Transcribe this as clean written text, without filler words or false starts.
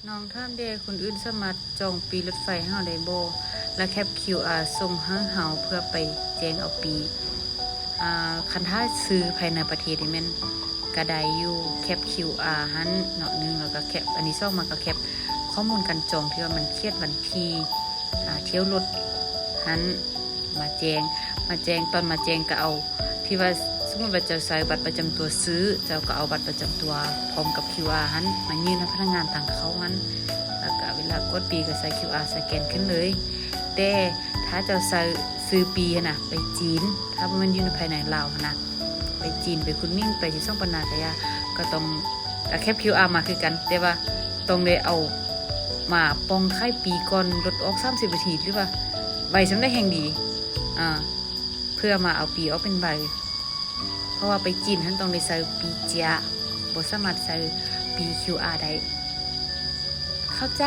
น้องท่ามเดคนอื่นสามารถจองปีรถไฟให้เฮาได้บ่และแคป QR ส่งให้เฮาเพื่อไปแจ้งเอาปีคันถ้าซื้อภายในประเทศนี่แม่นก็ได้อยู่แคป QR หันเนาะนึงแล้วก็แคปอันนี้2มาก็แคปข้อมูลการจองที่ว่ามันเครียดวันที่เที่ยวรถหันมาแจ้งตอนมาแจ้งก็เอาที่ว่าสมมุติว่าเจ้าใส่บัตรประจำตัวซื้อเจ้าก็เอาบัตรประจำตัวพร้อมกับ QR หันมายื่นให้พนักงานทางเขาหันแล้วก็เวลากดปีก็ใส่ QR สแกนขึ้นเลยแต่ถ้าเจ้าซื้อปีนะไปจีนถ้ามันอยู่ในภายในลาวนะไปจีนไปคุณมิ่งไปที่ซ่องปนากะยาก็ต้องแคป QR มาคือกันแต่ว่าต้องได้เอามาปองไข่ปีก่อนลดออก30นาทีหรือว่าใบสำได้แห่งดีเพื่อมาเอาปีออกเป็นใบเพราะว่าไปจีนท่านต้องได้ใส่ปีเจียบ่สามารถใส่ปี QR ได้เข้าใจ